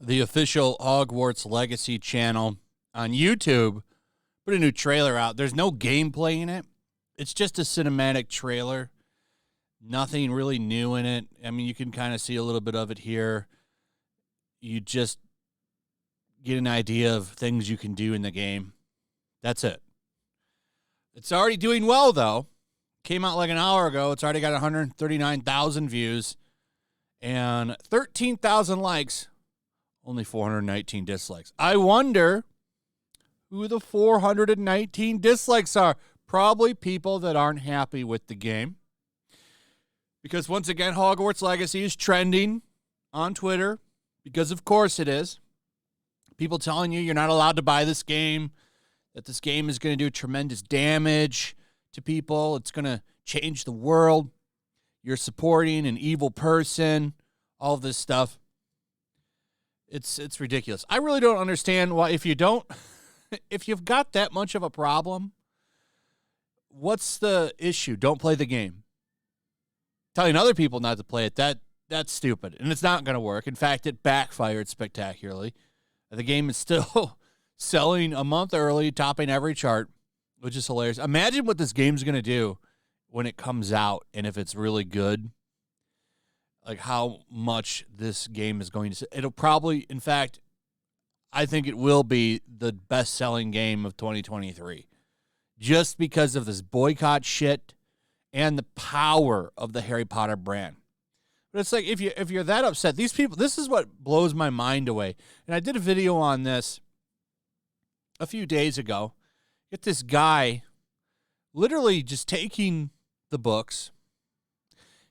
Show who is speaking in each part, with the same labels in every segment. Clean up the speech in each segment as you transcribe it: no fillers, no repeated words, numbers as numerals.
Speaker 1: The official Hogwarts Legacy channel on YouTube put a new trailer out. There's no gameplay in it. It's just a cinematic trailer. Nothing really new in it. I mean, you can kind of see a little bit of it here. You just get an idea of things you can do in the game. That's it. It's already doing well, though. Came out like an hour ago. It's already got 139,000 views and 13,000 likes. Only 419 dislikes. I wonder who the 419 dislikes are. Probably people that aren't happy with the game. Because once again, Hogwarts Legacy is trending on Twitter. Because of course it is. People telling you you're not allowed to buy this game. That this game is going to do tremendous damage to people. It's going to change the world. You're supporting an evil person. All of this stuff. It's ridiculous. I really don't understand why if you've got that much of a problem, what's the issue? Don't play the game. Telling other people not to play it, that's stupid. And it's not going to work. In fact, it backfired spectacularly. The game is still selling a month early, topping every chart, which is hilarious. Imagine what this game's going to do when it comes out and if it's really good. Like how much this game is going to... It'll probably, in fact, I think it will be the best-selling game of 2023. Just because of this boycott shit and the power of the Harry Potter brand. But it's like, if you're that upset, these people... This is what blows my mind away. And I did a video on this a few days ago. Get this guy literally just taking the books...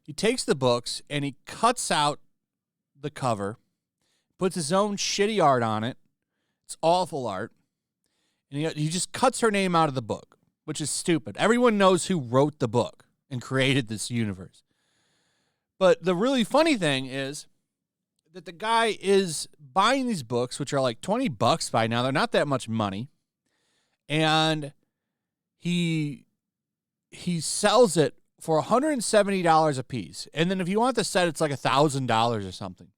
Speaker 1: He takes the books and he cuts out the cover, puts his own shitty art on it. It's awful art. And he just cuts her name out of the book, which is stupid. Everyone knows who wrote the book and created this universe. But the really funny thing is that the guy is buying these books, which are like $20 by now. They're not that much money. And he sells it for $170 a piece. And then if you want the set, it's like $1,000 or something.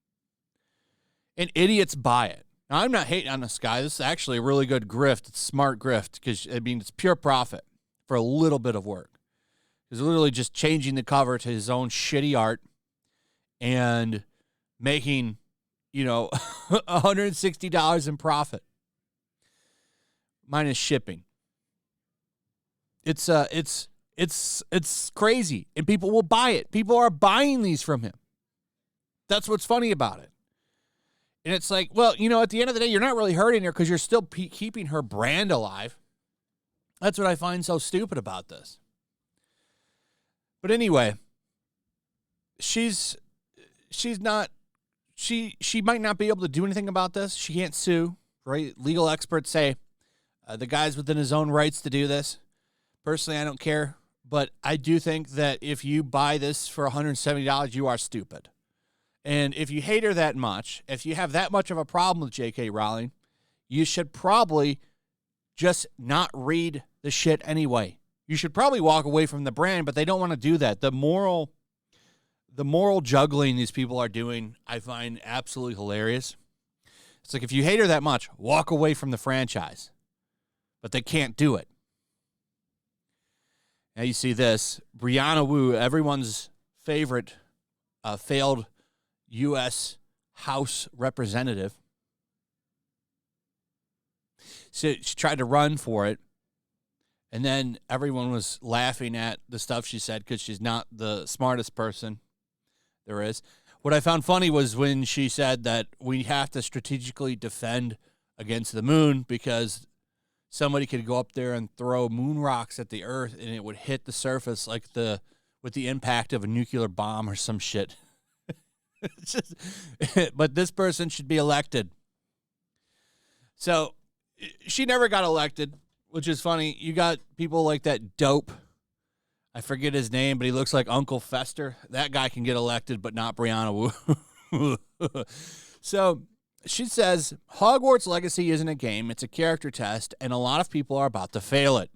Speaker 1: And idiots buy it. Now, I'm not hating on this guy. This is actually a really good grift. It's a smart grift because, I mean, it's pure profit for a little bit of work. He's literally just changing the cover to his own shitty art and making, $160 in profit. Minus shipping. It's crazy, and people will buy it. People are buying these from him. That's what's funny about it. And it's like, well, at the end of the day, you're not really hurting her because you're still keeping her brand alive. That's what I find so stupid about this. But anyway, she might not be able to do anything about this. She can't sue, right? Legal experts say the guy's within his own rights to do this. Personally, I don't care. But I do think that if you buy this for $170, you are stupid. And if you hate her that much, if you have that much of a problem with J.K. Rowling, you should probably just not read the shit anyway. You should probably walk away from the brand, but they don't want to do that. The moral juggling these people are doing, I find absolutely hilarious. It's like, if you hate her that much, walk away from the franchise. But they can't do it. Now you see this. Brianna Wu, everyone's favorite failed U.S. House representative. She tried to run for it, and then everyone was laughing at the stuff she said because she's not the smartest person there is. What I found funny was when she said that we have to strategically defend against the moon because somebody could go up there and throw moon rocks at the Earth, and it would hit the surface like with the impact of a nuclear bomb or some shit. But this person should be elected. So she never got elected, which is funny. You got people like that dope. I forget his name, but he looks like Uncle Fester. That guy can get elected, but not Brianna Wu. So she says, Hogwarts Legacy isn't a game, it's a character test, and a lot of people are about to fail it.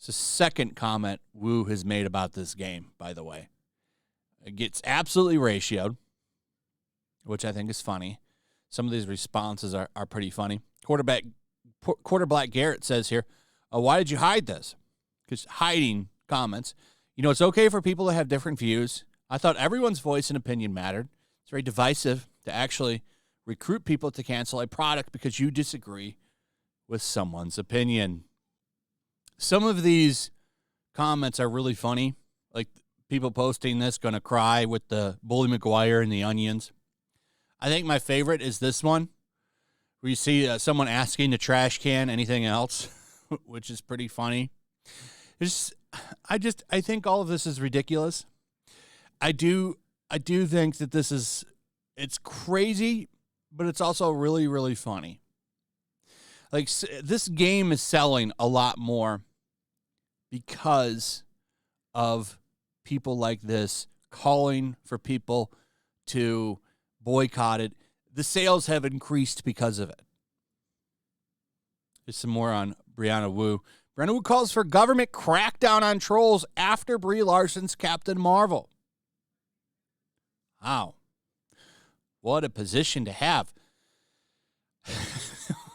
Speaker 1: It's the second comment Wu has made about this game, by the way. It gets absolutely ratioed, which I think is funny. Some of these responses are pretty funny. Quarterback Garrett says here, why did you hide this? Because hiding comments. You know, it's okay for people to have different views. I thought everyone's voice and opinion mattered. It's very divisive to actually recruit people to cancel a product because you disagree with someone's opinion. Some of these comments are really funny, like people posting this, gonna cry with the Bully McGuire and the onions. I think my favorite is this one, where you see someone asking the trash can anything else, which is pretty funny. I think all of this is ridiculous. I do think that it's crazy, but it's also really, really funny. Like, this game is selling a lot more because of people like this calling for people to boycott it. The sales have increased because of it. There's some more on Brianna Wu. Brianna Wu calls for government crackdown on trolls after Brie Larson's Captain Marvel. Wow. What a position to have.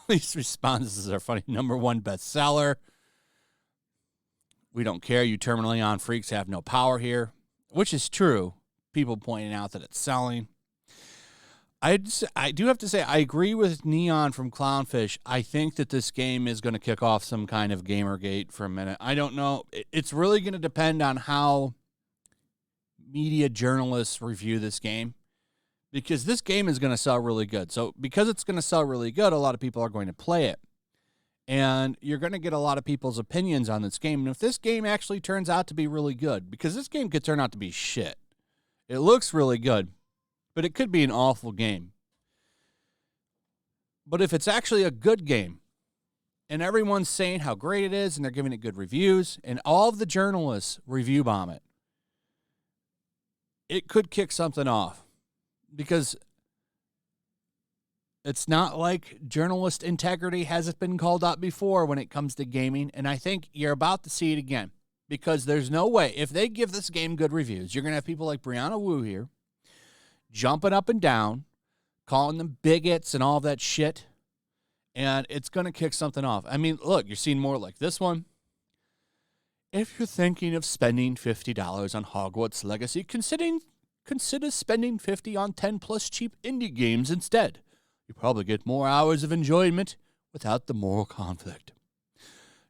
Speaker 1: These responses are funny. #1 bestseller. We don't care. You terminally on freaks have no power here, which is true. People pointing out that it's selling. I do have to say, I agree with Neon from Clownfish. I think that this game is going to kick off some kind of GamerGate for a minute. I don't know. It's really going to depend on how media journalists review this game, because this game is going to sell really good. So because it's going to sell really good, a lot of people are going to play it. And you're going to get a lot of people's opinions on this game. And if this game actually turns out to be really good, because this game could turn out to be shit. It looks really good, but it could be an awful game. But if it's actually a good game, and everyone's saying how great it is, and they're giving it good reviews, and all of the journalists review bomb it, it could kick something off. Because it's not like journalist integrity hasn't been called out before when it comes to gaming, and I think you're about to see it again. Because there's no way, if they give this game good reviews, you're going to have people like Brianna Wu here jumping up and down, calling them bigots and all that shit, and it's going to kick something off. I mean, look, you're seeing more like this one. If you're thinking of spending $50 on Hogwarts Legacy, consider spending $50 on 10+ cheap indie games instead. You probably get more hours of enjoyment without the moral conflict.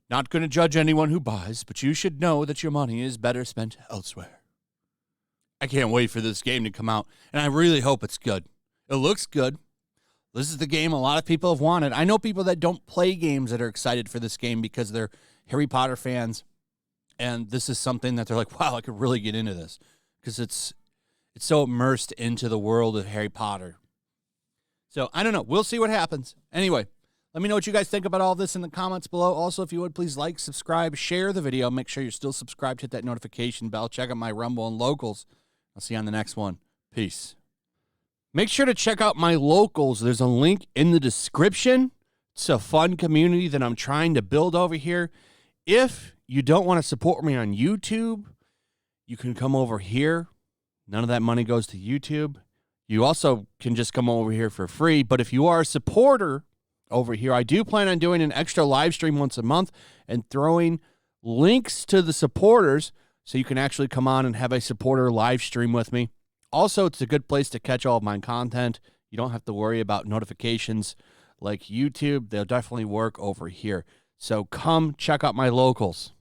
Speaker 1: Not going to judge anyone who buys, but you should know that your money is better spent elsewhere. I can't wait for this game to come out, and I really hope it's good. It looks good. This is the game a lot of people have wanted. I know people that don't play games that are excited for this game because they're Harry Potter fans, and this is something that they're like, wow, I could really get into this, because it's so immersed into the world of Harry Potter. So, I don't know. We'll see what happens. Anyway, let me know what you guys think about all this in the comments below. Also, if you would, please like, subscribe, share the video. Make sure you're still subscribed. Hit that notification bell. Check out my Rumble and Locals. I'll see you on the next one. Peace. Make sure to check out my Locals. There's a link in the description. It's a fun community that I'm trying to build over here. If you don't want to support me on YouTube, you can come over here. None of that money goes to YouTube. You also can just come over here for free. But if you are a supporter over here, I do plan on doing an extra live stream once a month and throwing links to the supporters so you can actually come on and have a supporter live stream with me. Also, it's a good place to catch all of my content. You don't have to worry about notifications like YouTube. They'll definitely work over here. So come check out my Locals.